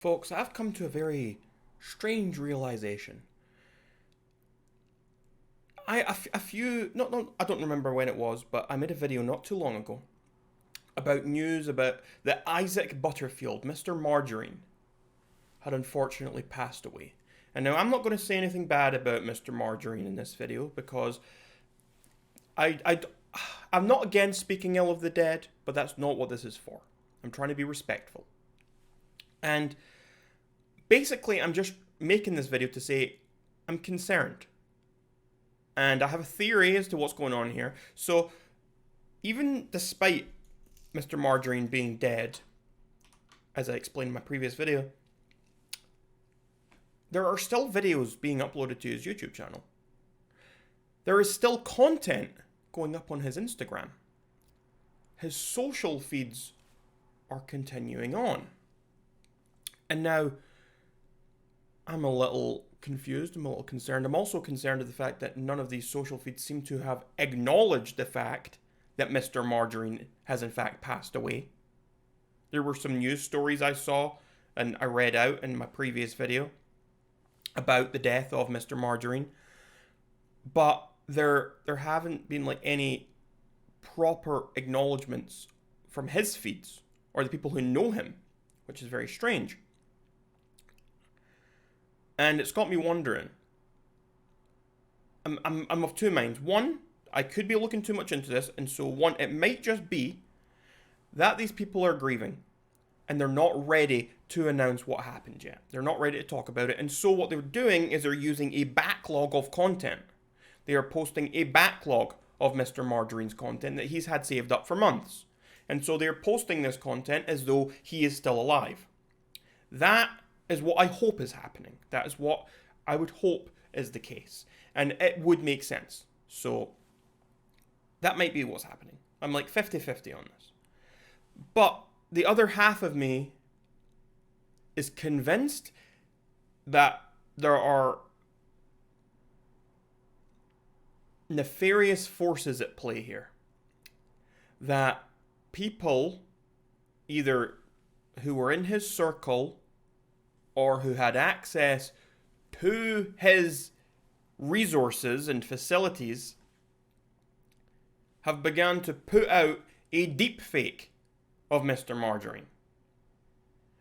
Folks, I've come to a very strange realization. A few, not, I don't remember when it was, but I made a video not too long ago about news about that Isaac Butterfield, Mr. Margarine, had unfortunately passed away. And now I'm not going to say anything bad about Mr. Margarine in this video because I, I, I'm not against speaking ill of the dead, but that's not what this is for. I'm trying to be respectful. And basically, I'm just making this video to say I'm concerned. And I have a theory as to what's going on here. So, even despite Mr. Margarine being dead, as I explained in my previous video, there are still videos being uploaded to his YouTube channel. There is still content going up on his Instagram. His social feeds are continuing on. And now, I'm a little confused, I'm a little concerned. I'm also concerned of the fact that none of these social feeds seem to have acknowledged the fact that Mr. Margarine has in fact passed away. There were some news stories I saw and I read out in my previous video about the death of Mr. Margarine, but there haven't been like any proper acknowledgements from his feeds or the people who know him, which is very strange. And it's got me wondering. I'm of two minds. One, I could be looking too much into this, and so one, it might just be that these people are grieving and they're not ready to announce what happened yet. They're not ready to talk about it. And so what they're doing is they're using a backlog of content. They are posting a backlog of Mr. Margarine's content that he's had saved up for months. And so they're posting this content as though he is still alive. That is what I hope is happening. That is what I would hope is the case. And it would make sense. So that might be what's happening. I'm like 50-50 on this. But the other half of me is convinced that there are nefarious forces at play here. That people, either who were in his circle or who had access to his resources and facilities, have begun to put out a deepfake of Mr. Margarine.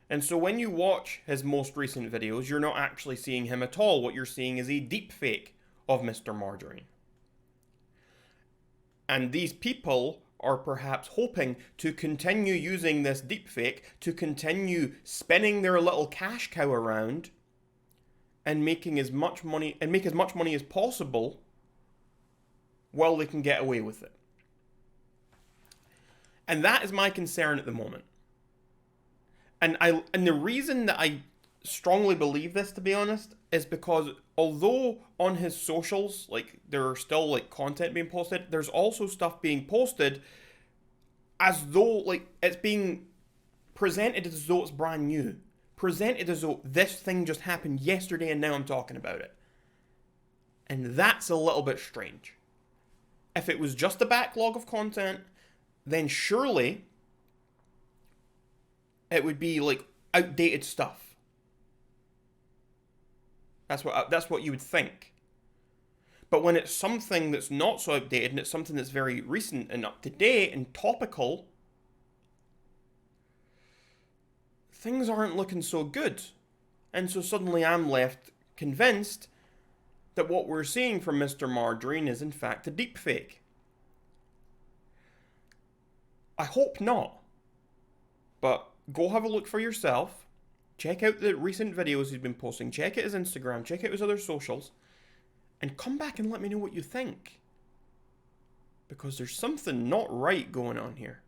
And so when you watch his most recent videos, you're not actually seeing him at all. What you're seeing is a deepfake of Mr. Margarine. And these people are perhaps hoping to continue using this deepfake to continue spinning their little cash cow around and making as much money as possible while they can get away with it. And that is my concern at the moment. And the reason that I strongly believe this, to be honest, is because although on his socials, like, there are still like content being posted, there's also stuff being posted as though like it's being presented as though it's brand new. Presented as though this thing just happened yesterday and now I'm talking about it. And that's a little bit strange. If it was just a backlog of content, then surely it would be like outdated stuff. That's what you would think. But when it's something that's not so outdated and it's something that's very recent and up to date and topical, things aren't looking so good. And so suddenly I'm left convinced that what we're seeing from Mr. Margarine is in fact a deepfake. I hope not. But go have a look for yourself. Check out the recent videos he's been posting. Check out his Instagram. Check out his other socials. And come back and let me know what you think. Because there's something not right going on here.